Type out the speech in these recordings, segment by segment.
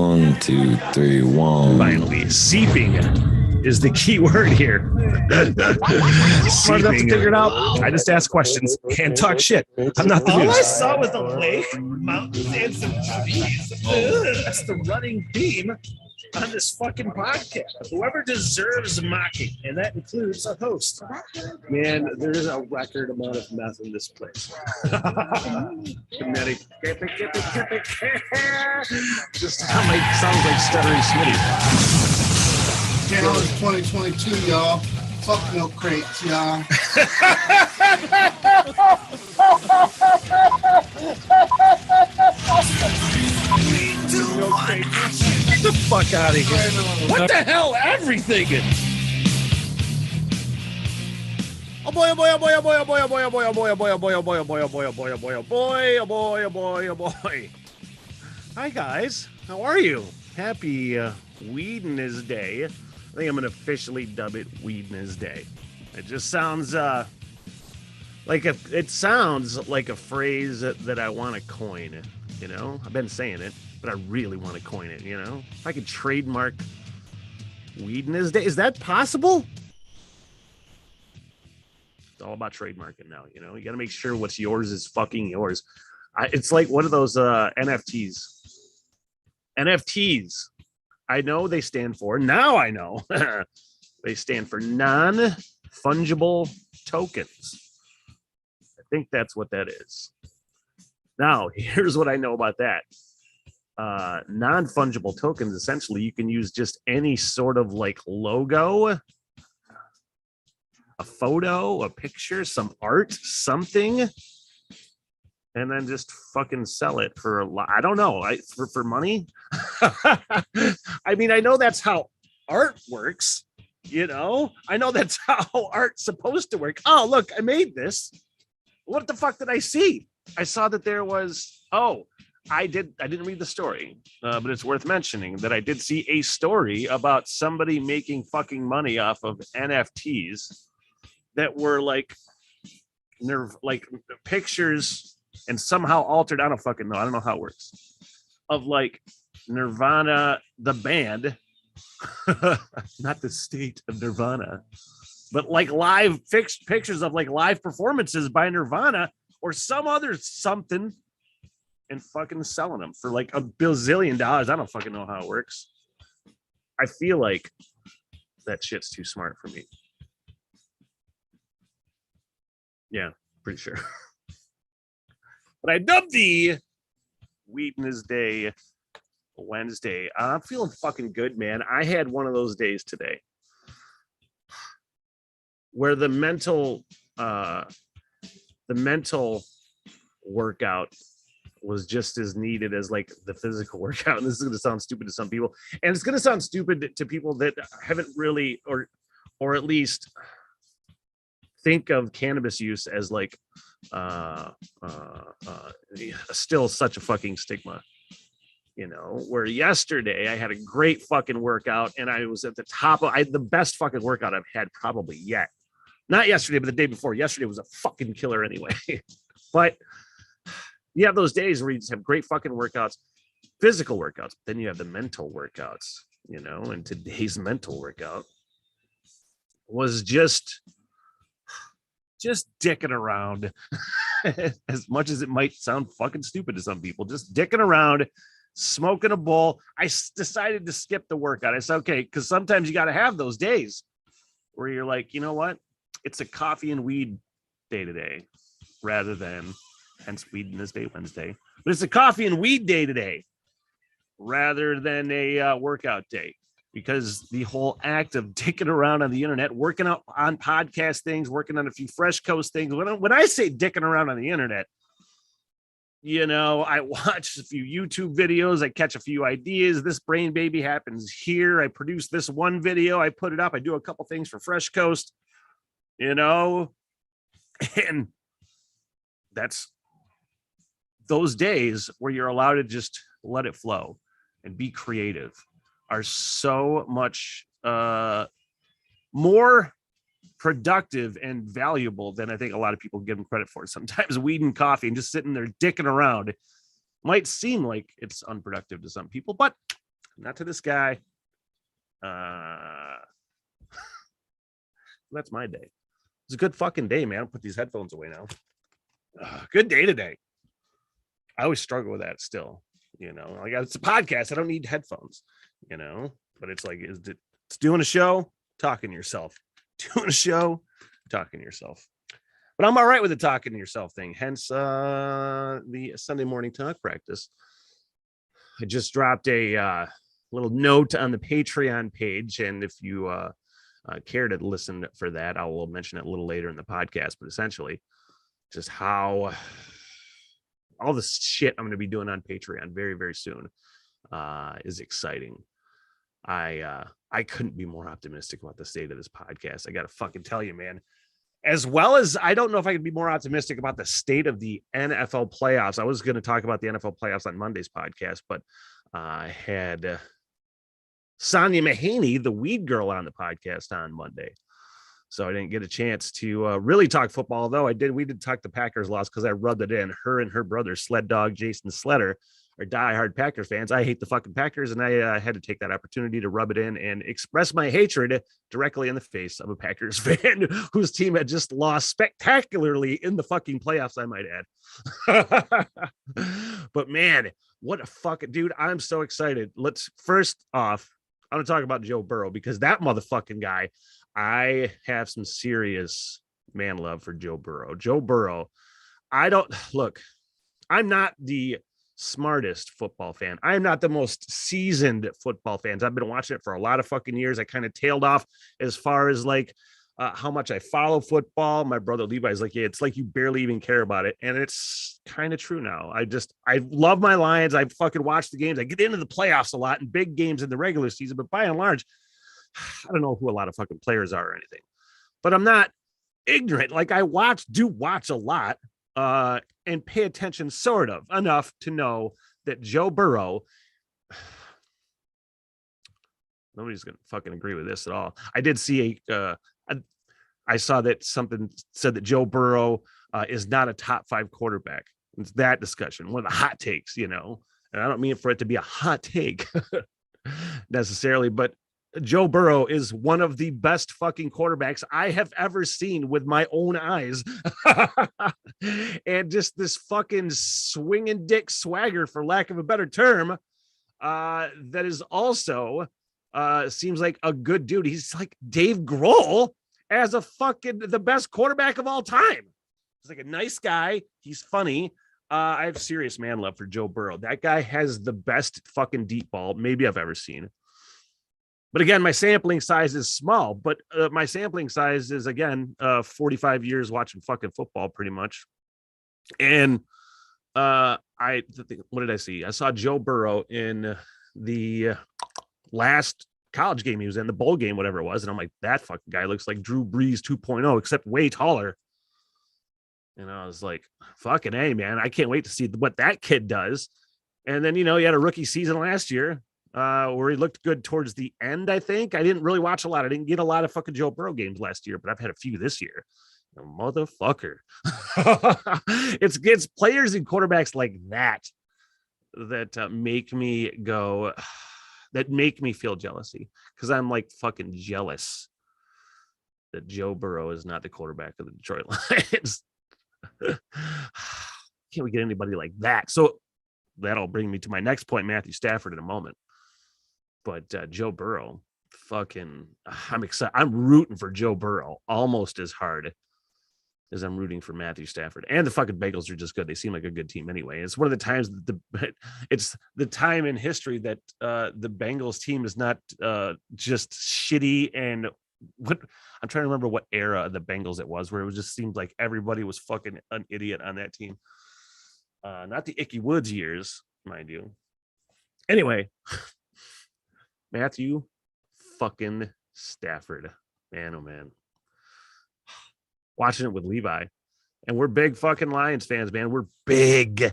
1, 2, 3, 1. Finally, seeping is the key word here. Smart enough to figure it out. I just ask questions and talk shit. I'm not the All news. I saw was a lake, mountains, and some trees. That's the running theme on this fucking podcast. Whoever deserves mocking, and that includes a host. Man, there is a record amount of meth in this place. Kinetic. Just sounds like stuttering Smitty. Now it's 2022, y'all. Fuck milk crates, y'all. Get the fuck out of here. What the hell? Everything. Oh boy, oh boy, oh boy, oh boy, oh boy, oh boy, oh boy, oh boy, oh boy, oh boy, oh boy, oh boy, oh boy, oh boy, oh boy, oh boy, oh boy, oh boy, oh boy. Hi guys, how are you? Happy Weednesday. I think I'm gonna officially dub it Weednesday. It just sounds like a phrase that I want to coin. You know, I've been saying it, but I really want to coin it. You know, if I could trademark Weednesday, is that possible? It's all about trademarking now. You know, you got to make sure what's yours is fucking yours. It's like one of those NFTs. NFTs. I know they stand for, now I know, they stand for non-fungible tokens. I think that's what that is. Now, here's what I know about that. Non-fungible tokens, essentially, you can use just any sort of like logo, a photo, a picture, some art, something, and then just fucking sell it for a lot. I don't know, for money. I mean, I know that's how art works. You know, I know that's how art's supposed to work. Oh, look, I made this. What the fuck did I see? I saw that there was. Oh, I didn't read the story, but it's worth mentioning that I did see a story about somebody making fucking money off of NFTs that were like pictures. And somehow altered, I don't fucking know. I don't know how it works. Of like Nirvana, the band, not the state of Nirvana, but like live pictures of like live performances by Nirvana or some other something, and fucking selling them for like $1 bazillion. I don't fucking know how it works. I feel like that shit's too smart for me. Yeah, pretty sure. But I dubbed the Weednesday Wednesday. I'm feeling fucking good, man. I had one of those days today where the mental workout was just as needed as like the physical workout. And this is going to sound stupid to some people, and it's going to sound stupid to people that haven't really, or at least think of cannabis use as like still such a fucking stigma, you know, where yesterday I had a great fucking workout and I was at the top of the best fucking workout I've had probably yet. Not yesterday, but the day before. Yesterday was a fucking killer anyway. But you have those days where you just have great fucking workouts, physical workouts, but then you have the mental workouts, you know, and today's mental workout was just dicking around. As much as it might sound fucking stupid to some people, just dicking around, smoking a bowl. I decided to skip the workout. I said, okay, because sometimes you got to have those days where you're like, you know what? It's a coffee and weed day today, rather than, hence Weednesday Wednesday. But it's a coffee and weed day today, rather than a workout day. Because the whole act of dicking around on the internet, working out on podcast things, working on a few Fresh Coast things. When I say dicking around on the internet, you know, I watch a few YouTube videos, I catch a few ideas. This brain baby happens here. I produce this one video, I put it up. I do a couple things for Fresh Coast, you know, and that's those days where you're allowed to just let it flow and be creative are so much more productive and valuable than I think a lot of people give them credit for. Sometimes weed and coffee and just sitting there dicking around might seem like it's unproductive to some people, but not to this guy. That's my day. It's a good fucking day, man. I'll put these headphones away now. Good day today. I always struggle with that still. You know, like it's a podcast. I don't need headphones, you know, but it's like, it's doing a show, talking to yourself, doing a show, talking to yourself. But I'm all right with the talking to yourself thing. Hence the Sunday morning talk practice. I just dropped a little note on the Patreon page. And if you care to listen for that, I will mention it a little later in the podcast. But essentially, just how all the shit I'm going to be doing on Patreon very, very soon is exciting. I couldn't be more optimistic about the state of this podcast. I got to fucking tell you, man. As well as I don't know if I could be more optimistic about the state of the NFL playoffs. I was going to talk about the NFL playoffs on Monday's podcast, but I had Sonia Mahaney, the weed girl, on the podcast on Monday. So I didn't get a chance to really talk football, though we did talk the Packers loss because I rubbed it in. Her and her brother, Sled Dog Jason Sletter, are diehard Packers fans. I hate the fucking Packers, and I had to take that opportunity to rub it in and express my hatred directly in the face of a Packers fan whose team had just lost spectacularly in the fucking playoffs, I might add. But man, what a fucking dude. I'm so excited. Let's first off, I'm going to talk about Joe Burrow because that motherfucking guy, I have some serious man love for Joe Burrow. Joe Burrow, I'm not the smartest football fan. I am not the most seasoned football fans. I've been watching it for a lot of fucking years. I kind of tailed off as far as like how much I follow football. My brother Levi's like, yeah, it's like you barely even care about it. And it's kind of true now. I love my Lions. I fucking watch the games. I get into the playoffs a lot and big games in the regular season, but by and large, I don't know who a lot of fucking players are or anything, but I'm not ignorant. Like I do watch a lot and pay attention sort of enough to know that Joe Burrow, nobody's going to fucking agree with this at all. I did see I saw that something said that Joe Burrow is not a top 5 quarterback. It's that discussion, one of the hot takes, you know, and I don't mean for it to be a hot take necessarily, but Joe Burrow is one of the best fucking quarterbacks I have ever seen with my own eyes. And just this fucking swinging dick swagger, for lack of a better term, that is also seems like a good dude. He's like Dave Grohl as a fucking the best quarterback of all time. He's like a nice guy. He's funny. I have serious man love for Joe Burrow. That guy has the best fucking deep ball maybe I've ever seen. But again, my sampling size is small, but my sampling size is, again, 45 years watching fucking football pretty much. And what did I see? I saw Joe Burrow in the last college game he was in, the bowl game, whatever it was. And I'm like, that fucking guy looks like Drew Brees 2.0, except way taller. And I was like, fucking A, man, I can't wait to see what that kid does. And then, you know, he had a rookie season last year. Where he looked good towards the end, I think. I didn't really watch a lot. I didn't get a lot of fucking Joe Burrow games last year, but I've had a few this year. Motherfucker. It's players and quarterbacks like that make me go, that make me feel jealousy, because I'm like fucking jealous that Joe Burrow is not the quarterback of the Detroit Lions. Can't we get anybody like that? So that'll bring me to my next point, Matthew Stafford, in a moment. But Joe Burrow, fucking, I'm excited. I'm rooting for Joe Burrow almost as hard as I'm rooting for Matthew Stafford. And the fucking Bengals are just good. They seem like a good team anyway. It's one of the times that it's the time in history that the Bengals team is not just shitty. And what I'm trying to remember what era of the Bengals it was, where it just seemed like everybody was fucking an idiot on that team. Not the Icky Woods years, mind you. Anyway, Matthew fucking Stafford, man, oh man. Watching it with Levi, and we're big fucking Lions fans, man. We're big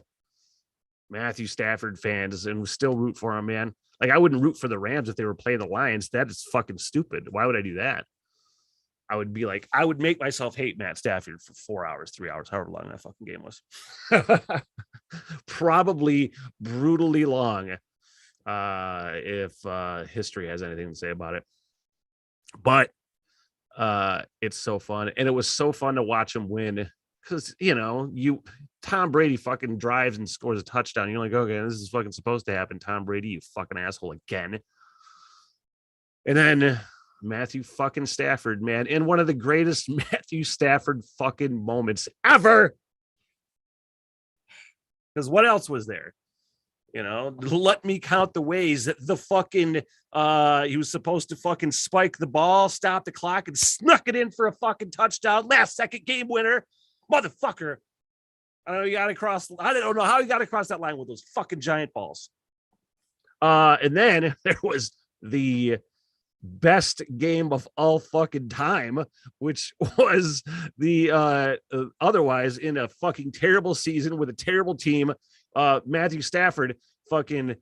Matthew Stafford fans, and we still root for him, man. Like, I wouldn't root for the Rams if they were playing the Lions. That is fucking stupid. Why would I do that? I would be like, I would make myself hate Matt Stafford for 4 hours, 3 hours, however long that fucking game was. Probably brutally long. if history has anything to say about it. But it's so fun, and it was so fun to watch him win because Tom Brady fucking drives and scores a touchdown. You're like, okay, this is fucking supposed to happen. Tom Brady, you fucking asshole again. And then Matthew fucking Stafford, man, in one of the greatest Matthew Stafford fucking moments ever. Because what else was there? Let me count the ways that the fucking he was supposed to fucking spike the ball, stop the clock, and snuck it in for a fucking touchdown, last second game winner, motherfucker. I don't know, I don't know how he got across that line with those fucking giant balls. And then there was the best game of all fucking time, which was the otherwise in a fucking terrible season with a terrible team. Matthew Stafford fucking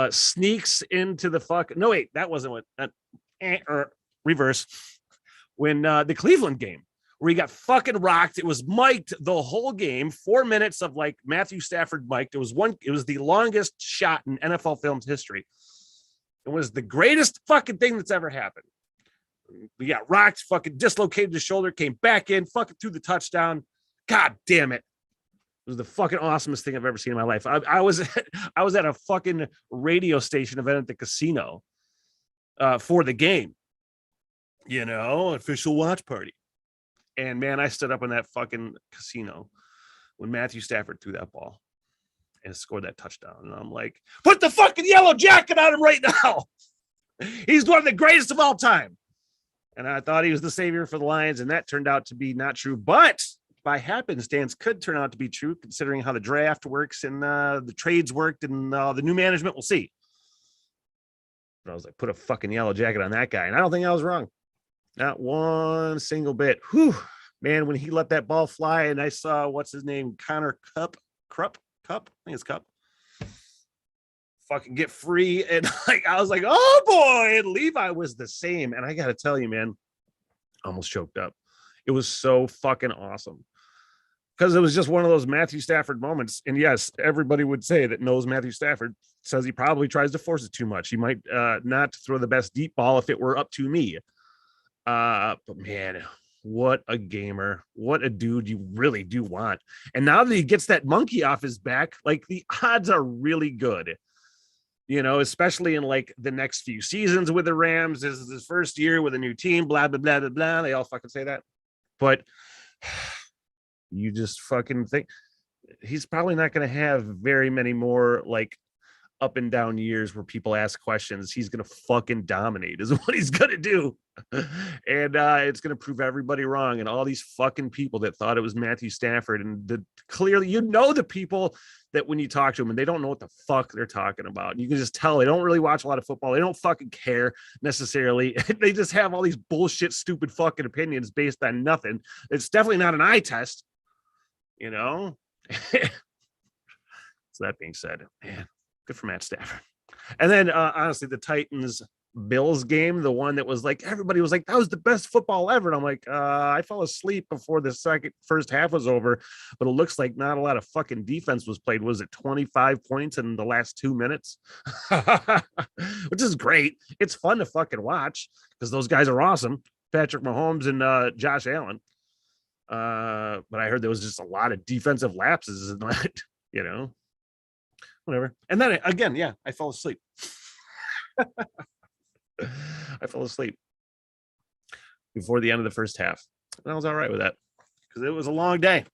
sneaks into the that wasn't what reverse when the Cleveland game where he got fucking rocked. It was mic'd the whole game, 4 minutes of like Matthew Stafford mic'd. It was the longest shot in NFL film's history. It was the greatest fucking thing that's ever happened. We got rocked, fucking dislocated the shoulder, came back in, fucking threw the touchdown. God damn it. It was the fucking awesomest thing I've ever seen in my life. I was at a fucking radio station event at the casino for the game, official watch party. And man, I stood up in that fucking casino when Matthew Stafford threw that ball and scored that touchdown. And I'm like, put the fucking yellow jacket on him right now. He's one of the greatest of all time. And I thought he was the savior for the Lions, and that turned out to be not true. But by happenstance could turn out to be true, considering how the draft works and the trades worked and the new management. We'll see. But I was like, put a fucking yellow jacket on that guy. And I don't think I was wrong. Not one single bit. Whew, man, when he let that ball fly and I saw, what's his name? Connor Cup. I think it's Cup. Fucking get free. And like, I was like, oh boy. And Levi was the same. And I got to tell you, man, almost choked up. It was so fucking awesome. Because it was just one of those Matthew Stafford moments. And yes, everybody would say that knows Matthew Stafford says he probably tries to force it too much. He might not throw the best deep ball if it were up to me. But man, what a gamer. What a dude you really do want. And now that he gets that monkey off his back, like the odds are really good. Especially in like the next few seasons with the Rams. This is his first year with a new team, blah, blah, blah, blah, blah. They all fucking say that. But you just fucking think he's probably not going to have very many more like up and down years where people ask questions. He's going to fucking dominate is what he's going to do. And it's going to prove everybody wrong. And all these fucking people that thought it was Matthew Stafford, and clearly, the people that when you talk to them and they don't know what the fuck they're talking about. You can just tell they don't really watch a lot of football. They don't fucking care necessarily. They just have all these bullshit, stupid fucking opinions based on nothing. It's definitely not an eye test, So that being said, man, good for Matt Stafford. And then honestly, the Titans Bills game, the one that was like, everybody was like, that was the best football ever. And I'm like, I fell asleep before the first half was over, but it looks like not a lot of fucking defense was played. Was it 25 points in the last 2 minutes? Which is great. It's fun to fucking watch because those guys are awesome. Patrick Mahomes and Josh Allen. But I heard there was just a lot of defensive lapses in that, whatever. And then again, yeah, I fell asleep. I fell asleep before the end of the first half. And I was all right with that because it was a long day.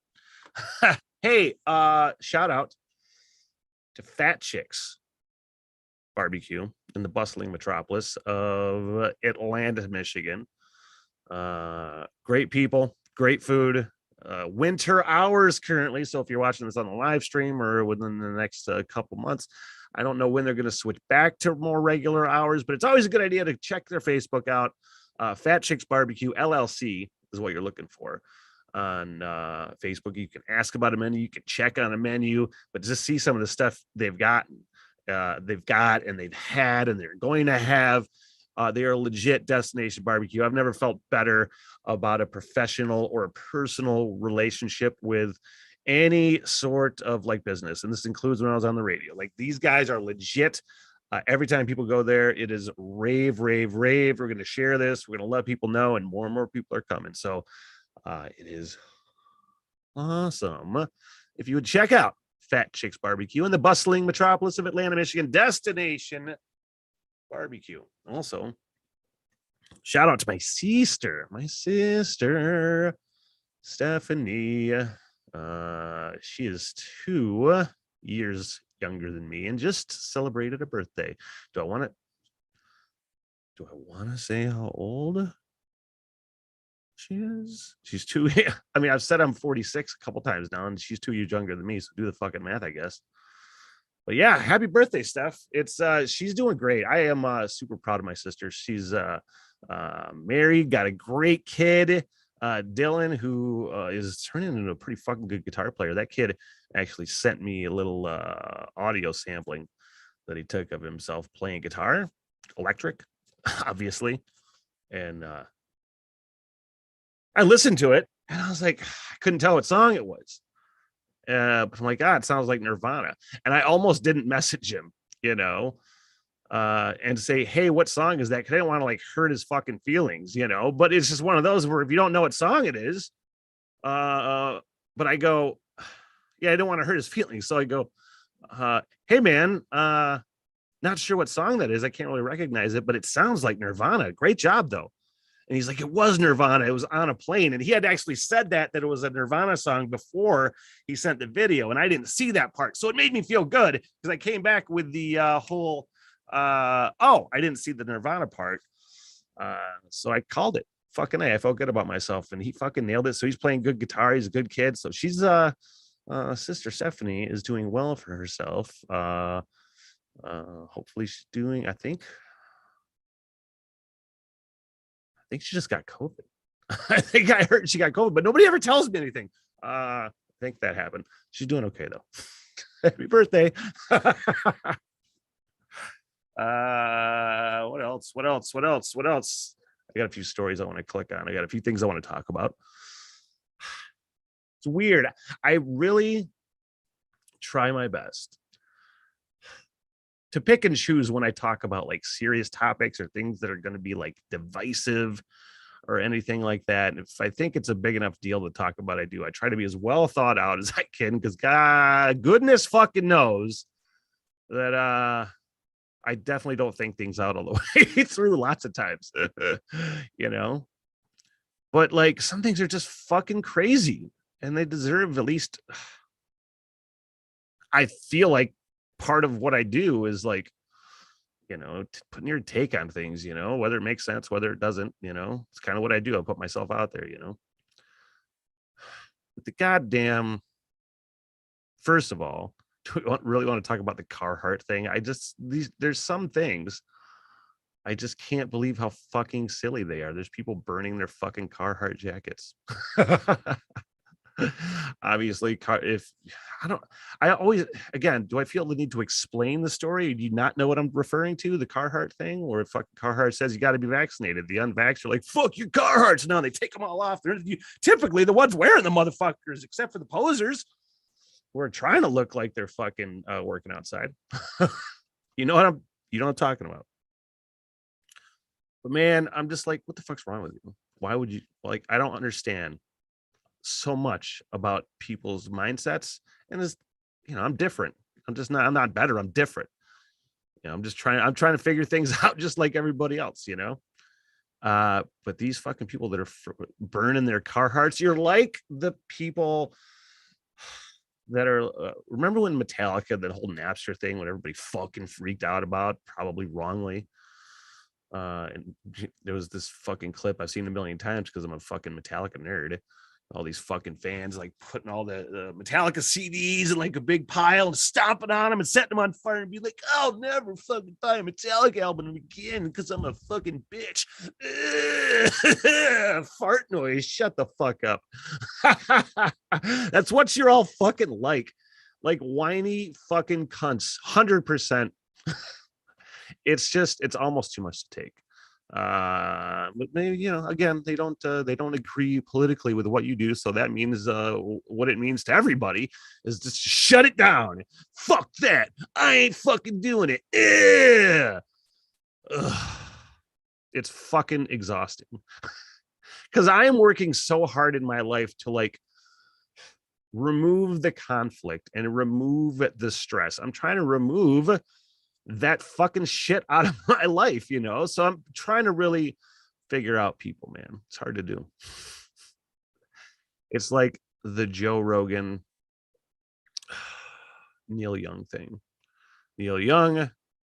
Hey, shout out to Fat Chicks Barbecue in the bustling metropolis of Atlanta, Michigan. Great people, great food. Winter hours currently. So if you're watching this on the live stream or within the next couple months, I don't know when they're going to switch back to more regular hours, but it's always a good idea to check their Facebook out. Fat Chicks Barbecue LLC is what you're looking for on Facebook. You can ask about a menu, you can check on a menu, but just see some of the stuff they've got and they've had and they're going to have. They are a legit destination barbecue. I've never felt better about a professional or a personal relationship with any sort of like business. And this includes when I was on the radio. Like these guys are legit. Every time people go there, it is rave, rave, rave. We're going to share this. We're going to let people know, and more people are coming. So it is awesome. If you would check out Fat Chicks Barbecue in the bustling metropolis of Atlanta, Michigan, destination barbecue. Also, shout out to my sister, Stephanie. She is 2 years younger than me and just celebrated a birthday. Do I want to say how old she is? She's 2. I mean, I've said I'm 46 a couple times now, and she's 2 years younger than me. So do the fucking math, I guess. But yeah, happy birthday, Steph. It's she's doing great. I am super proud of my sister. She's married, got a great kid, Dylan, who is turning into a pretty fucking good guitar player. That kid actually sent me a little audio sampling that he took of himself playing guitar, electric, obviously. And I listened to it and I was like, I couldn't tell what song it was. But I'm like, God, it sounds like Nirvana. And I almost didn't message him, and say, hey, what song is that? Because I didn't want to like hurt his fucking feelings, but it's just one of those where if you don't know what song it is, but I go, yeah, I don't want to hurt his feelings. So I go, hey man, not sure what song that is. I can't really recognize it, but it sounds like Nirvana. Great job though. And he's like, it was Nirvana. It was On a Plane. And he had actually said that it was a Nirvana song before he sent the video. And I didn't see that part. So it made me feel good because I came back with the whole, I didn't see the Nirvana part. So I called it. Fucking A. I felt good about myself. And he fucking nailed it. So he's playing good guitar. He's a good kid. So she's, Sister Stephanie is doing well for herself. Hopefully she's doing, I think she just got COVID. I think I heard she got COVID, but nobody ever tells me anything. I think that happened. She's doing okay though. Happy birthday. What else? I got a few stories I want to click on. I got a few things I want to talk about. It's weird. I really try my best to pick and choose when I talk about like serious topics or things that are going to be like divisive or anything like that. And if I think it's a big enough deal to talk about, I do. I try to be as well thought out as I can because God, goodness fucking knows that I definitely don't think things out all the way through lots of times, but like some things are just fucking crazy and they deserve at least, I feel like, part of what I do is like, putting your take on things, whether it makes sense, whether it doesn't, it's kind of what I do. I put myself out there, but the goddamn, first of all, do we really want to talk about the Carhartt thing? There's some things I just can't believe how fucking silly they are. There's people burning their fucking Carhartt jackets. Obviously, if I always, again, do I feel the need to explain the story? Do you not know what I'm referring to? The Carhartt thing, or if fucking Carhartt says you got to be vaccinated, the unvaxxed are like, fuck your Carhartts. Now they take them all off. They're typically the ones wearing the motherfuckers, except for the posers who are trying to look like they're fucking working outside. You know what I'm talking about. But man, I'm just like, what the fuck's wrong with you? Why would you like? I don't understand so much about people's mindsets, and this, I'm different. I'm not better. I'm different. I'm trying to figure things out just like everybody else, but these fucking people that are burning their Carhartts, you're like the people that are remember when Metallica, that whole Napster thing, when everybody fucking freaked out about, probably wrongly, and there was this fucking clip I've seen a million times because I'm a fucking Metallica nerd. All these fucking fans like putting all the Metallica CDs in like a big pile and stomping on them and setting them on fire and be like, I'll never fucking buy a Metallica album again because I'm a fucking bitch. Fart noise. Shut the fuck up. That's what you're all fucking like whiny fucking cunts. 100%. It's almost too much to take. But maybe, you know, again, they don't agree politically with what you do, so that means what it means to everybody is just shut it down. Fuck that, I ain't fucking doing it. It's fucking exhausting because I am working so hard in my life to like remove the conflict and remove the stress. I'm trying to remove that fucking shit out of my life, you know? So I'm trying to really figure out people, man. It's hard to do. It's like the Joe Rogan, Neil Young thing. Neil Young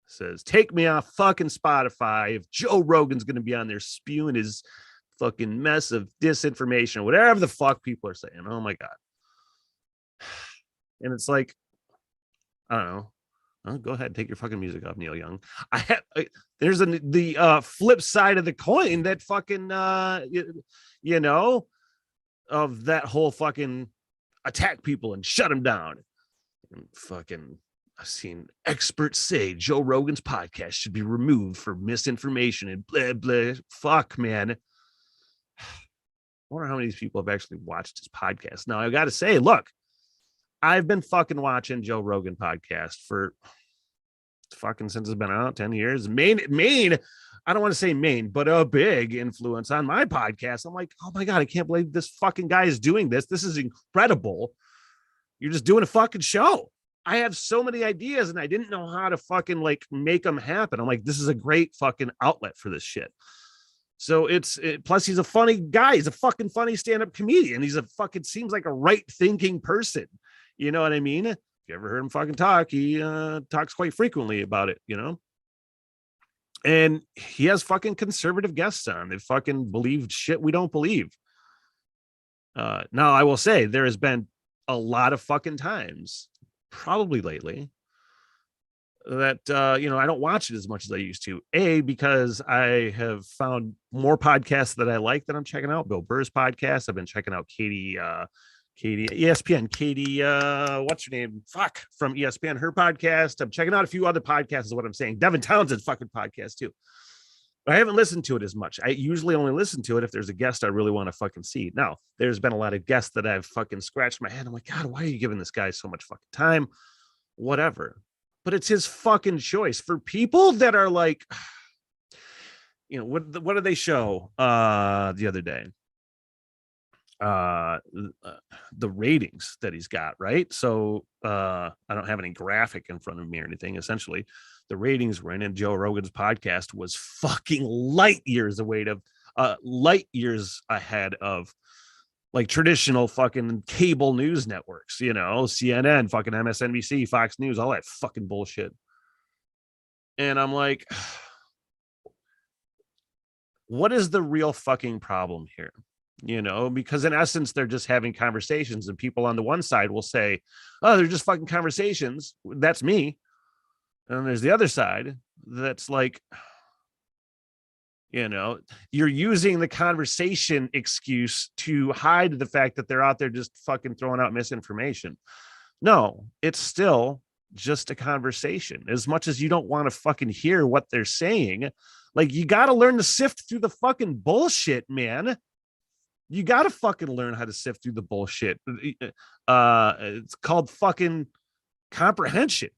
says, take me off fucking Spotify if Joe Rogan's going to be on there spewing his fucking mess of disinformation, whatever the fuck people are saying. Oh my God. And it's like, I don't know. Oh, go ahead, take your fucking music off, Neil Young. There's the flip side of the coin that fucking you know, of that whole fucking attack people and shut them down. And fucking, I've seen experts say Joe Rogan's podcast should be removed for misinformation and blah blah. Fuck, man. I wonder how many of these people have actually watched his podcast. Now I got to say, look, I've been fucking watching Joe Rogan podcast for fucking since it's been out 10 years. Main, I don't want to say main, but a big influence on my podcast. I'm like, oh my God, I can't believe this fucking guy is doing this. This is incredible. You're just doing a fucking show. I have so many ideas and I didn't know how to fucking like make them happen. I'm like, this is a great fucking outlet for this shit. So plus he's a funny guy. He's a fucking funny stand-up comedian. He's a fucking seems like a right thinking person. You know what I mean? If you ever heard him fucking talk, he talks quite frequently about it, you know? And he has fucking conservative guests on. They fucking believed shit we don't believe. Now, I will say there has been a lot of fucking times, probably lately, that, you know, I don't watch it as much as I used to. Because I have found more podcasts that I like that I'm checking out. Bill Burr's podcast. I've been checking out Katie, ESPN, Katie, what's her name? Fuck, from ESPN, her podcast. I'm checking out a few other podcasts is what I'm saying. Devin Townsend's fucking podcast too. But I haven't listened to it as much. I usually only listen to it if there's a guest I really want to fucking see. Now, there's been a lot of guests that I've fucking scratched my head. I'm like, God, why are you giving this guy so much fucking time? Whatever. But it's his fucking choice. For people that are like, you know, what did they show the other day? The ratings that he's got, right? So I don't have any graphic in front of me or anything. Essentially, the ratings were in, and Joe Rogan's podcast was fucking light years ahead of like traditional fucking cable news networks, you know, CNN, fucking MSNBC, Fox News, all that fucking bullshit. And I'm like, what is the real fucking problem here? You know, because in essence, they're just having conversations, and people on the one side will say, oh, they're just fucking conversations. That's me. And there's the other side that's like, you know, you're using the conversation excuse to hide the fact that they're out there just fucking throwing out misinformation. No, it's still just a conversation. As much as you don't want to fucking hear what they're saying, like, you got to learn to sift through the fucking bullshit, man. You got to fucking learn how to sift through the bullshit. It's called fucking comprehension,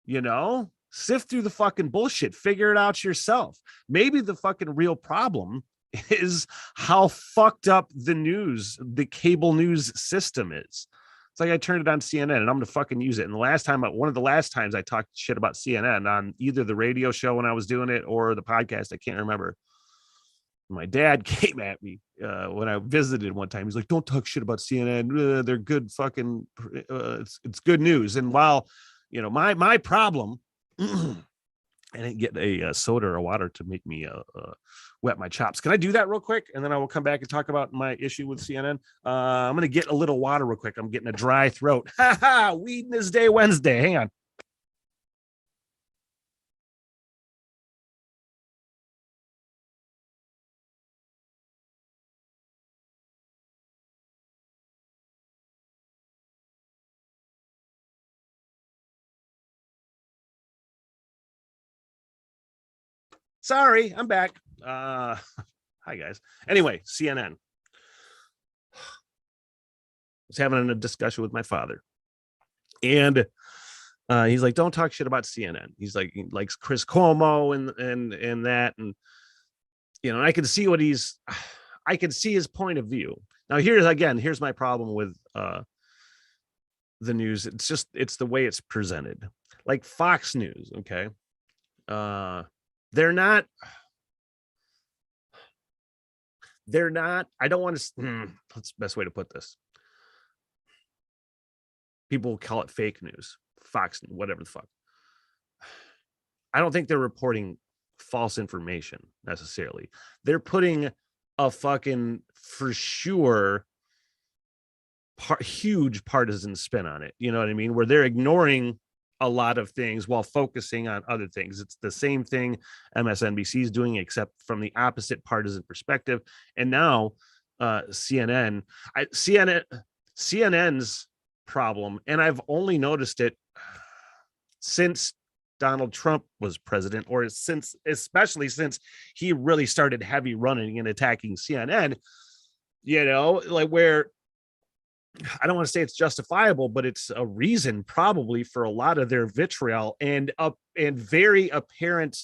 you know? Sift through the fucking bullshit, figure it out yourself. Maybe the fucking real problem is how fucked up the cable news system is. It's like I turned it on CNN and I'm going to fucking use it. And one of the last times I talked shit about CNN on either the radio show when I was doing it or the podcast, I can't remember. My dad came at me when I visited one time. He's like, don't talk shit about CNN. They're good fucking, it's good news. And while, you know, my problem, I didn't get a soda or water to make me wet my chops. Can I do that real quick? And then I will come back and talk about my issue with CNN. I'm going to get a little water real quick. I'm getting a dry throat. Weednesday Wednesday. Hang on. Sorry, I'm back. Hi guys. Anyway, CNN. Was having a discussion with my father, and he's like, "Don't talk shit about CNN." He's like, he likes Chris Cuomo and that, and you know, I can see I can see his point of view. Now, here's my problem with the news. It's the way it's presented. Like Fox News, okay? They're not. I don't want to. That's the best way to put this. People call it fake news, Fox, whatever the fuck. I don't think they're reporting false information necessarily. They're putting a fucking, for sure, huge partisan spin on it. You know what I mean? Where they're ignoring a lot of things while focusing on other things. It's the same thing MSNBC is doing, except from the opposite partisan perspective. And now CNN's problem, and I've only noticed it since Donald Trump was president, or especially since he really started heavy running and attacking CNN, you know, like where I don't want to say it's justifiable, but it's a reason probably for a lot of their vitriol and very apparent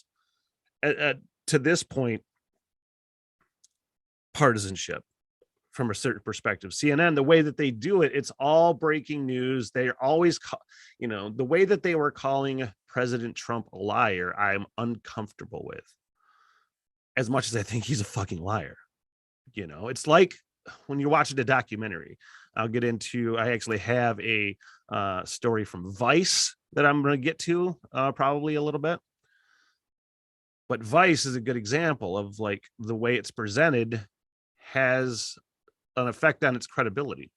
to this point partisanship from a certain perspective. CNN, the way that they do it, it's all breaking news. They're always, you know, the way that they were calling President Trump a liar, I'm uncomfortable with, as much as I think he's a fucking liar. You know, it's like when you're watching a documentary. I'll get into, I actually have a story from Vice that I'm going to get to probably a little bit. But Vice is a good example of like the way it's presented has an effect on its credibility.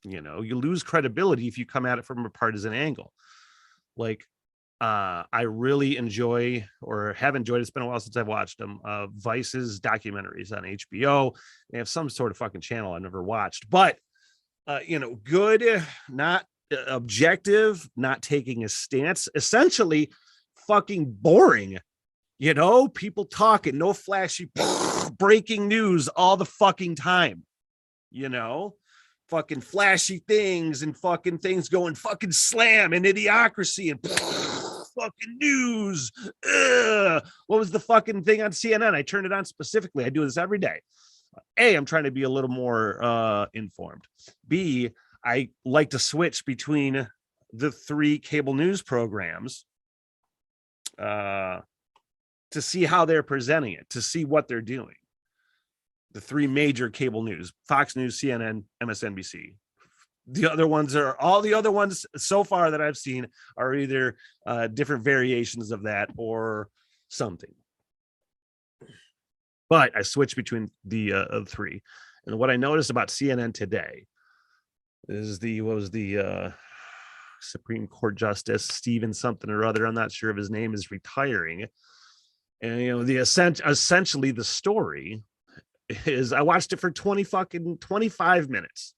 You know, you lose credibility if you come at it from a partisan angle. Like, I really enjoy, or have enjoyed, it's been a while since I've watched them, Vice's documentaries on HBO. They have some sort of fucking channel I've never watched, but you know, good, not objective, not taking a stance, essentially fucking boring. You know, people talking, no flashy breaking news all the fucking time. You know, fucking flashy things and fucking things going fucking slam and idiocracy and fucking news. Ugh. What was the fucking thing on CNN? I turned it on specifically. I do this every day. A, I'm trying to be a little more informed. B, I like to switch between the 3 cable news programs to see how they're presenting it, to see what they're doing. The 3 major cable news: Fox News, CNN, MSNBC. The other ones are, all the other ones so far that I've seen are either different variations of that or something. But I switched between the 3. And what I noticed about CNN today is the Supreme Court Justice Stephen something or other, I'm not sure if his name, is retiring. And you know, essentially the story is, I watched it for 25 minutes.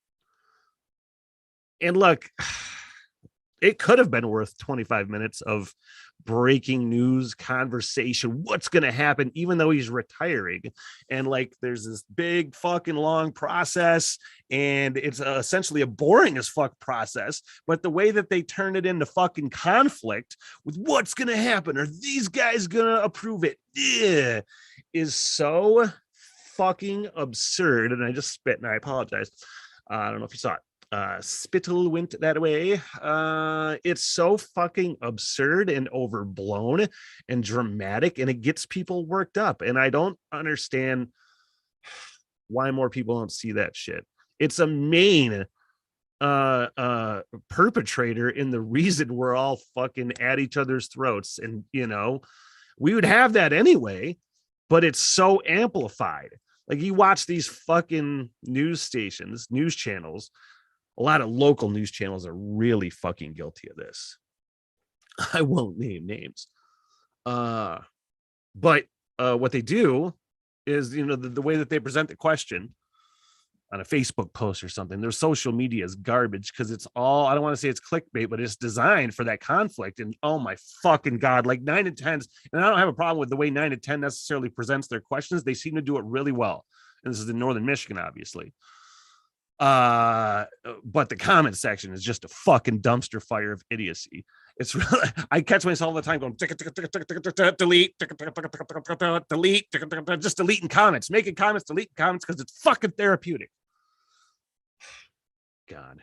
And look, it could have been worth 25 minutes of breaking news conversation. What's going to happen, even though he's retiring? And like, there's this big fucking long process, and it's essentially a boring as fuck process. But the way that they turn it into fucking conflict with what's going to happen, are these guys going to approve it, is so fucking absurd. And I just spit, and I apologize. I don't know if you saw it. Spittle went that way. It's so fucking absurd and overblown and dramatic, and it gets people worked up. And I don't understand why more people don't see that shit. It's a main perpetrator in the reason we're all fucking at each other's throats. And you know, we would have that anyway, but it's so amplified. Like, you watch these fucking news channels. A lot of local news channels are really fucking guilty of this. I won't name names. But what they do is, you know, the way that they present the question on a Facebook post or something. Their social media is garbage because it's all, I don't want to say it's clickbait, but it's designed for that conflict. And oh my fucking God, like 9 and 10s. And I don't have a problem with the way 9 and 10 necessarily presents their questions. They seem to do it really well. And this is in Northern Michigan, obviously. But the comment section is just a fucking dumpster fire of idiocy. It's really, I catch myself all the time going delete, just deleting comments, making comments, deleting comments because it's fucking therapeutic. God.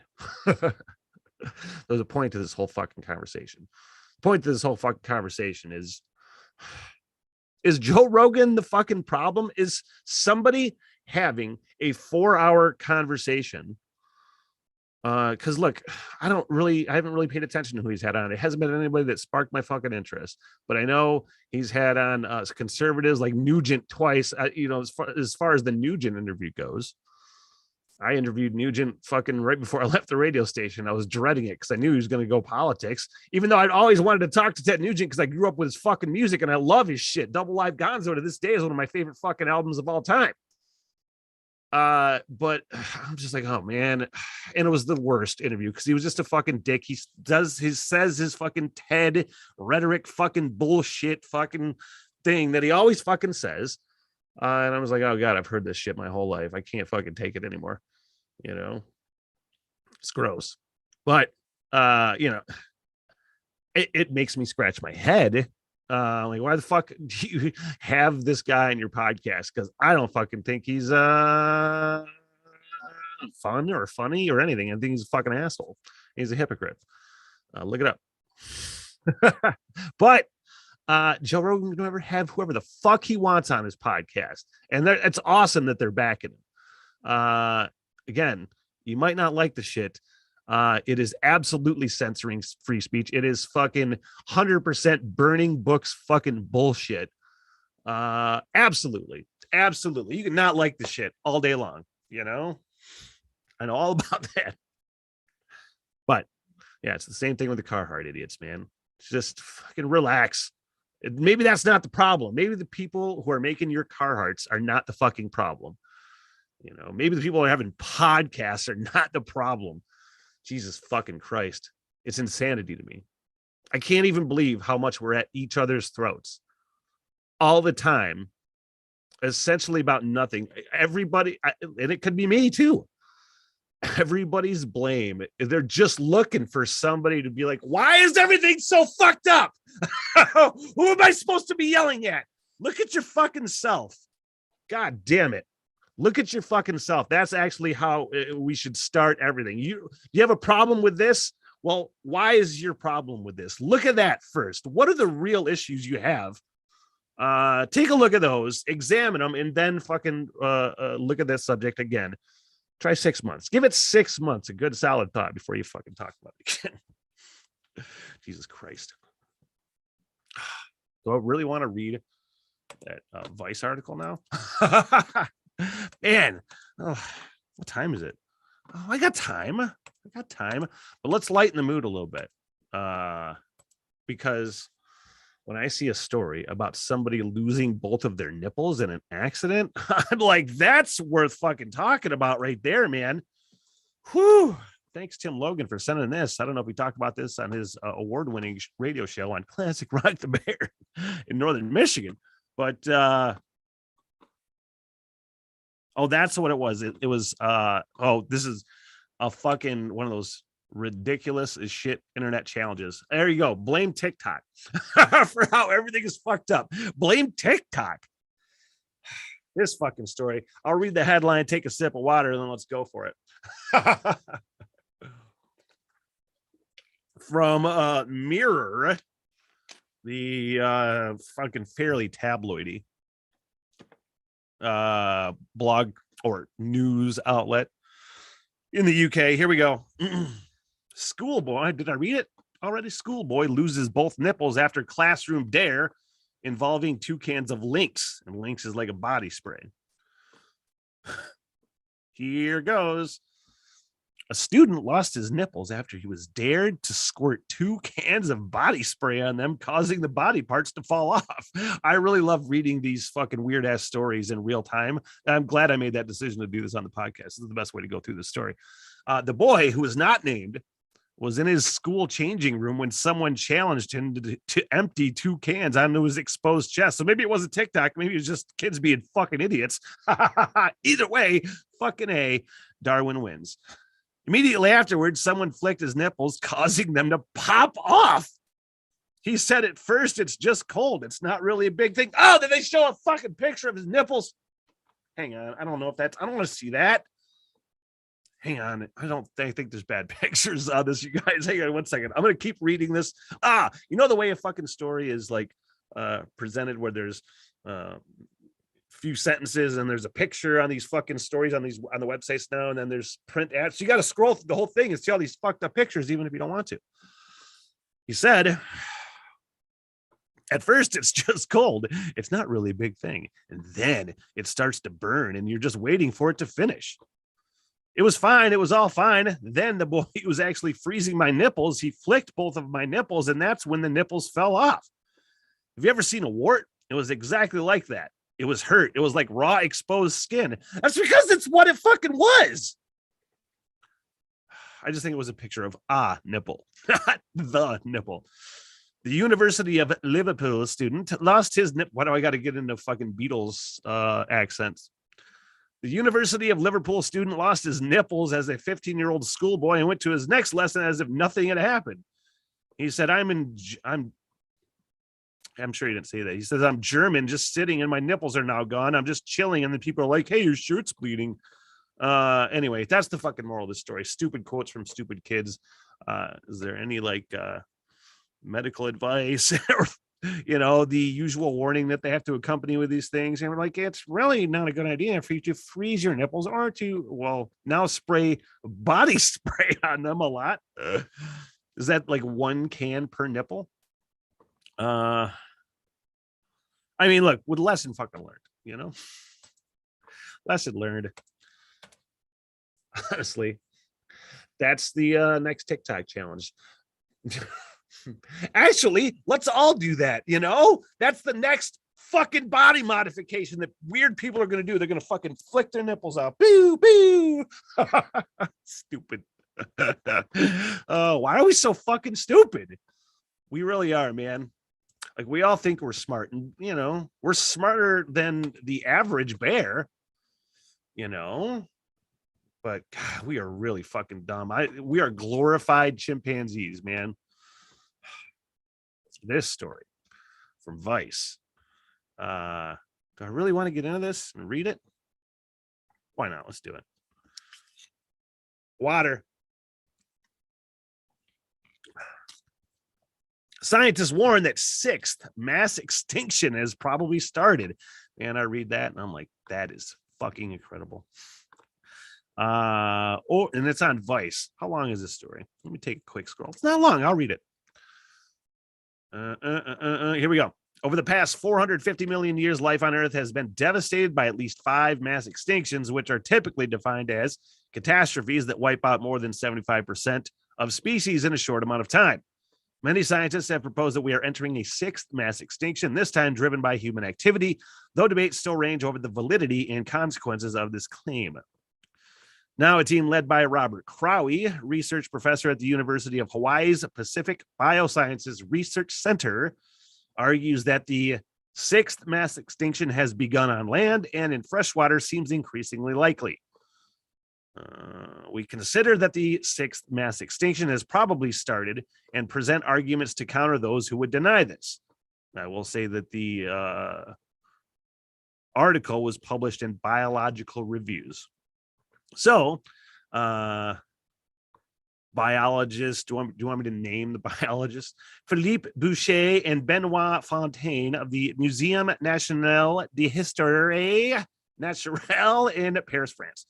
There's a point to this whole fucking conversation. The point to this whole fucking conversation is Joe Rogan the fucking problem? Is somebody having a 4-hour conversation? Because look, I haven't really paid attention to who he's had on. It hasn't been anybody that sparked my fucking interest, but I know he's had on conservatives like Nugent twice. As far as the Nugent interview goes, I interviewed Nugent fucking right before I left the radio station. I was dreading it because I knew he was going to go politics, even though I'd always wanted to talk to Ted Nugent because I grew up with his fucking music and I love his shit. Double Live Gonzo to this day is one of my favorite fucking albums of all time. But I'm just like, oh man. And it was the worst interview because he was just a fucking dick. He says his fucking TED rhetoric fucking bullshit fucking thing that he always fucking says. And I was like, oh God, I've heard this shit my whole life. I can't fucking take it anymore. It's gross. But it makes me scratch my head. Like, why the fuck do you have this guy on your podcast? Because I don't fucking think he's fun or funny or anything. I think he's a fucking asshole. He's a hypocrite. Look it up. But Joe Rogan can never have whoever the fuck he wants on his podcast, and it's awesome that they're backing him. Again, you might not like the shit. It is absolutely censoring free speech. It is fucking 100% burning books fucking bullshit. Absolutely. You can not like the shit all day long, I know all about that. But yeah, it's the same thing with the Carhartt idiots, man. Just fucking relax. Maybe that's not the problem. Maybe the people who are making your Carhartts are not the fucking problem. Maybe the people who are having podcasts are not the problem. Jesus fucking Christ. It's insanity to me. I can't even believe how much we're at each other's throats all the time, essentially about nothing. Everybody, and it could be me too. Everybody's blame. They're just looking for somebody to be like, why is everything so fucked up? Who am I supposed to be yelling at? Look at your fucking self. God damn it. Look at your fucking self. That's actually how we should start everything. You have a problem with this? Well, why is your problem with this? Look at that first. What are the real issues you have? Take a look at those, examine them, and then fucking look at that subject again. Try 6 months. Give it 6 months, a good solid thought before you fucking talk about it again. Jesus Christ. Do I really want to read that Vice article now? Man, what time is it? Oh, I got time. But let's lighten the mood a little bit. Because when I see a story about somebody losing both of their nipples in an accident, I'm like, that's worth fucking talking about right there, man. Whew. Thanks, Tim Logan, for sending this. I don't know if we talked about this on his award-winning radio show on Classic Rock the Bear in Northern Michigan. But, that's what it was. It was, this is a fucking one of those ridiculous as shit internet challenges. There you go. Blame TikTok for how everything is fucked up. Blame TikTok. This fucking story. I'll read the headline, take a sip of water, and then let's go for it. From Mirror, the fucking fairly tabloidy blog or news outlet in the UK. Here we go. Schoolboy, did I read it already? Schoolboy loses both nipples after classroom dare involving 2 cans of Lynx, and Lynx is like a body spray. Here goes. A student lost his nipples after he was dared to squirt 2 cans of body spray on them, causing the body parts to fall off. I really love reading these fucking weird ass stories in real time. I'm glad I made that decision to do this on the podcast. This is the best way to go through this story. The boy, who was not named, was in his school changing room when someone challenged him to empty 2 cans onto his exposed chest. So maybe it wasn't TikTok. Maybe it was just kids being fucking idiots. Either way, fucking A, Darwin wins. Immediately afterwards, someone flicked his nipples, causing them to pop off. He said at first, it's just cold. It's not really a big thing. Oh, did they show a fucking picture of his nipples? Hang on. I don't know if that's, I don't want to see that. Hang on. I think there's bad pictures of this, you guys. Hang on 1 second. I'm going to keep reading this. You know, the way a fucking story is like presented where there's few sentences and there's a picture on these fucking stories on the websites now, and then there's print ads. So you got to scroll through the whole thing and see all these fucked up pictures, even if you don't want to. He said, at first it's just cold. It's not really a big thing. And then it starts to burn and you're just waiting for it to finish. It was fine. It was all fine. Then the boy was actually freezing my nipples. He flicked both of my nipples, and that's when the nipples fell off. Have you ever seen a wart? It was exactly like that. It was hurt. It was like raw exposed skin. That's because it's what it fucking was. I just think it was a picture of a nipple, not the nipple. The University of Liverpool student lost his nip. Why do I got to get into fucking Beatles accents? The University of Liverpool student lost his nipples as a 15-year-old schoolboy and went to his next lesson as if nothing had happened. He said, I'm sure he didn't say that. He says, I'm German, just sitting, and my nipples are now gone. I'm just chilling, and then people are like, hey, your shirt's bleeding. Anyway, that's the fucking moral of the story. Stupid quotes from stupid kids. Is there any like medical advice or the usual warning that they have to accompany with these things? And we're like, it's really not a good idea for you to freeze your nipples or to, now spray body spray on them a lot. Is that like 1 can per nipple? I mean, look, with lesson fucking learned, lesson learned. Honestly, that's the next TikTok challenge. Actually, let's all do that. That's the next fucking body modification that weird people are going to do. They're going to fucking flick their nipples out. Boo, boo. Stupid. Why are we so fucking stupid? We really are, man. Like, we all think we're smart, and we're smarter than the average bear, but God, we are really fucking dumb. We are glorified chimpanzees, man. This story from Vice. Do I really want to get into this and read it? Why not? Let's do it. Water. Scientists warn that 6th mass extinction has probably started. And I read that and I'm like, that is fucking incredible. And it's on Vice. How long is this story? Let me take a quick scroll. It's not long. I'll read it. Here we go. Over the past 450 million years, life on Earth has been devastated by at least 5 mass extinctions, which are typically defined as catastrophes that wipe out more than 75% of species in a short amount of time. Many scientists have proposed that we are entering a 6th mass extinction, this time driven by human activity, though debates still range over the validity and consequences of this claim. Now, a team led by Robert Crowley, research professor at the University of Hawaii's Pacific Biosciences Research Center, argues that the 6th mass extinction has begun on land and in freshwater seems increasingly likely. We consider that the 6th mass extinction has probably started and present arguments to counter those who would deny this. I will say that the article was published in Biological Reviews. So, biologists, do you want me to name the biologists? Philippe Boucher and Benoit Fontaine of the Muséum National d'Histoire Naturelle in Paris, France.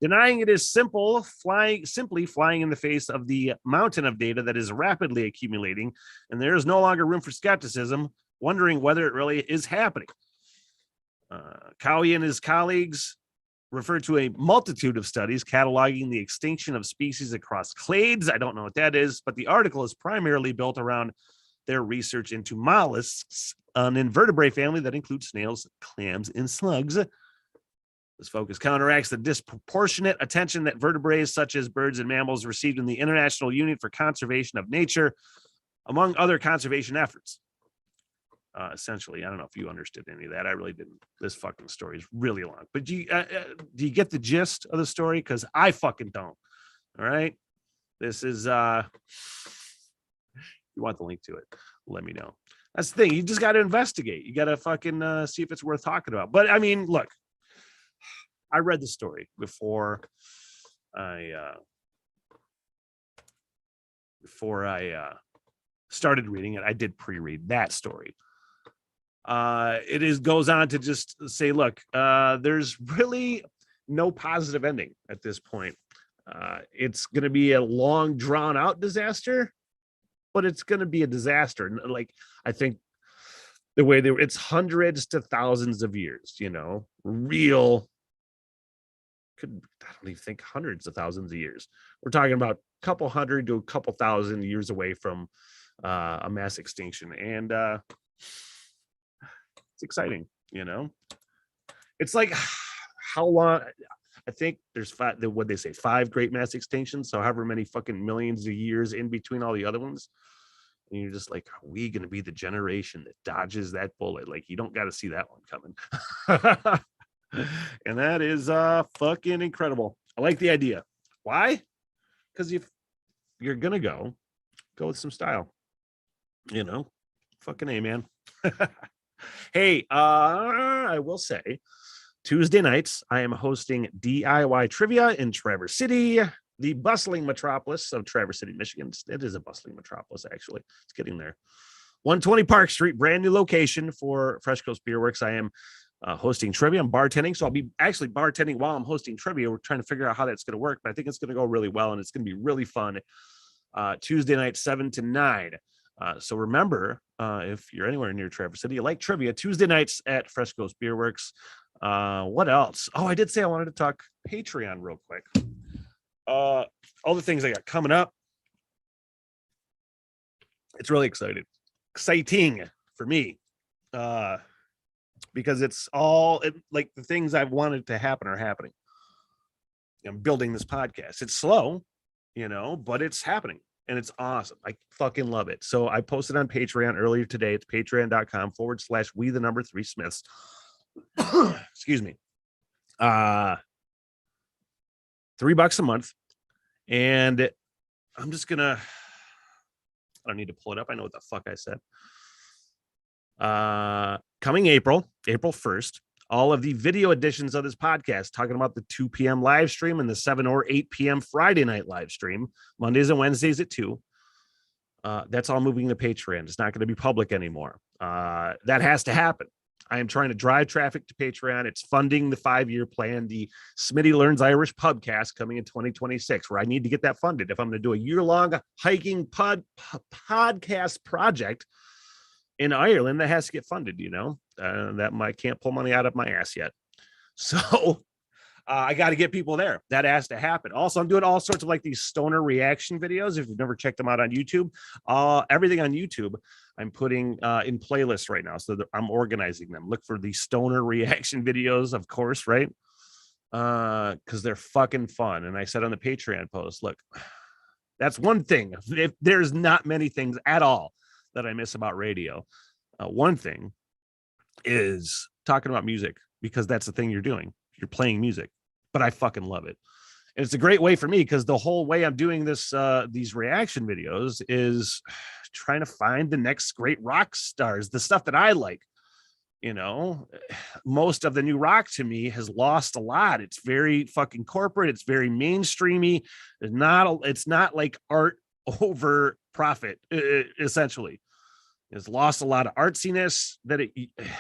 Denying it is simply flying in the face of the mountain of data that is rapidly accumulating, and there is no longer room for skepticism, wondering whether it really is happening. Cowie and his colleagues refer to a multitude of studies cataloging the extinction of species across clades. I don't know what that is, but the article is primarily built around their research into mollusks, an invertebrate family that includes snails, clams, and slugs. This focus counteracts the disproportionate attention that vertebrates such as birds and mammals received in the International Union for Conservation of Nature, among other conservation efforts. Essentially, I don't know if you understood any of that. I really didn't. This fucking story is really long. But do you get the gist of the story? Because I fucking don't. All right. This is if you want the link to it, let me know. That's the thing. You just got to investigate. You got to fucking see if it's worth talking about. But I mean, look, I read the story before I started reading it. I did pre-read that story. It goes on to just say, look, there's really no positive ending at this point. It's going to be a long, drawn out disaster, but it's going to be a disaster. And like, I think the way it's hundreds to thousands of years, I don't even think hundreds of thousands of years. We're talking about a couple hundred to a couple thousand years away from a mass extinction. And it's exciting, It's like how long? I think there's what they say, 5 great mass extinctions. So however many fucking millions of years in between all the other ones. And you're just like, are we going to be the generation that dodges that bullet? Like, you don't got to see that one coming. And that is fucking incredible. I like the idea. Why? Because if you're going to go with some style, fucking A, man. Hey, I will say Tuesday nights, I am hosting DIY trivia in Traverse City, the bustling metropolis of Traverse City, Michigan. It is a bustling metropolis, actually. It's getting there. 120 Park Street, brand new location for Fresh Coast Beer Works. I am hosting trivia. I'm bartending, so I'll be actually bartending while I'm hosting trivia. We're trying to figure out how that's going to work, but I think it's going to go really well, and it's going to be really fun. Tuesday night, 7 to 9. So remember, if you're anywhere near Traverse City, you like trivia, Tuesday nights at Fresh Coast Beer Works. What else? Oh, I did say I wanted to talk Patreon real quick. All the things I got coming up. It's really exciting for me. Because it's all like the things I've wanted to happen are happening. I'm building this podcast. It's slow, but it's happening. And it's awesome. I fucking love it. So I posted on Patreon earlier today. It's patreon.com/we3smiths. Excuse me. $3 a month. And I'm just gonna, I don't need to pull it up. I know what the fuck I said. Coming April 1st, all of the video editions of this podcast, talking about the 2 p.m. live stream and the 7 or 8 p.m. Friday night live stream, Mondays and Wednesdays at 2. That's all moving to Patreon. It's not going to be public anymore. That has to happen. I am trying to drive traffic to Patreon. It's funding the 5-year plan, the Smitty Learns Irish pubcast coming in 2026, where I need to get that funded. If I'm going to do a year-long hiking podcast project in Ireland, that has to get funded, that can't pull money out of my ass yet. So I got to get people there. That has to happen. Also, I'm doing all sorts of like these stoner reaction videos. If you've never checked them out on YouTube, everything on YouTube, I'm putting in playlists right now. So I'm organizing them. Look for the stoner reaction videos, of course, right? Because they're fucking fun. And I said on the Patreon post, look, that's one thing. If there's not many things at all that I miss about radio. One thing is talking about music, because that's the thing you're doing. You're playing music, but I fucking love it. And it's a great way for me, because the whole way I'm doing this, these reaction videos, is trying to find the next great rock stars, the stuff that I like. Most of the new rock to me has lost a lot. It's very fucking corporate. It's very mainstreamy. It's not like art over profit, essentially. It's lost a lot of artsiness that it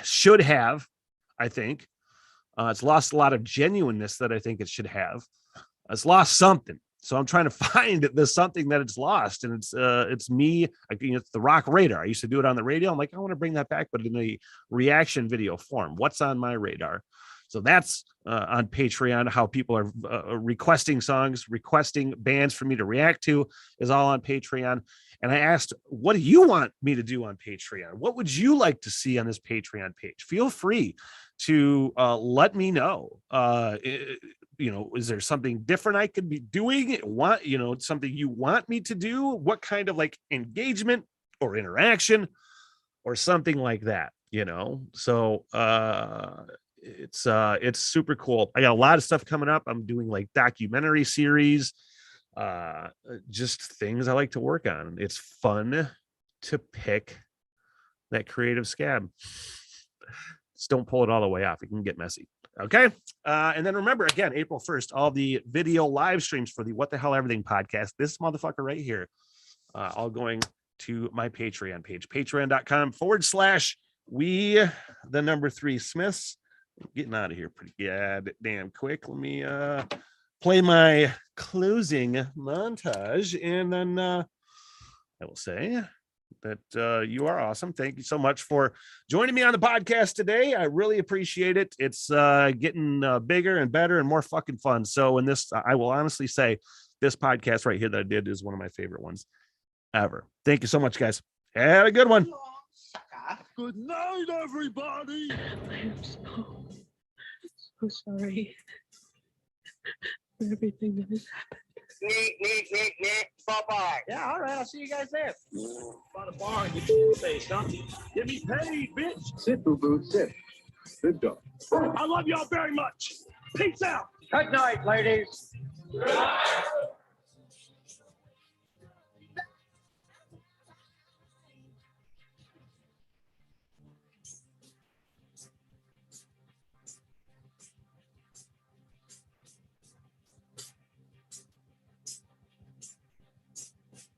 should have, I think. It's lost a lot of genuineness that I think it should have. It's lost something. So I'm trying to find the something that it's lost. And it's me. It's the rock radar. I used to do it on the radio. I'm like, I want to bring that back, but in a reaction video form. What's on my radar? So that's on Patreon. How people are requesting songs, requesting bands for me to react to is all on Patreon. And I asked, what do you want me to do on Patreon? What would you like to see on this Patreon page? Feel free to let me know. Is there something different I could be doing? Something you want me to do? What kind of like engagement or interaction or something like that, So it's super cool. I got a lot of stuff coming up. I'm doing like documentary series, just things I like to work on. It's fun to pick that creative scab. Just don't pull it all the way off. It can get messy. Okay. And then remember, again, April 1st, all the video live streams for the What the Hell Everything podcast, this motherfucker right here, all going to my Patreon page, patreon.com/we3smiths. Getting out of here pretty damn quick. Let me play my closing montage, and then I will say that you are awesome. Thank you so much for joining me on the podcast today. I really appreciate it. It's getting bigger and better and more fucking fun. So in this, I will honestly say this podcast right here that I did is one of my favorite ones ever. Thank you so much, guys. Have a good one. Good night, everybody. I'm so sorry for everything that has happened. Bye-bye. Yeah, all right. I'll see you guys there. By the bar and your face, huh? Get me paid, bitch. Sit, boo-boo, sit. Good dog. I love y'all very much. Peace out. Good night, ladies. Good night.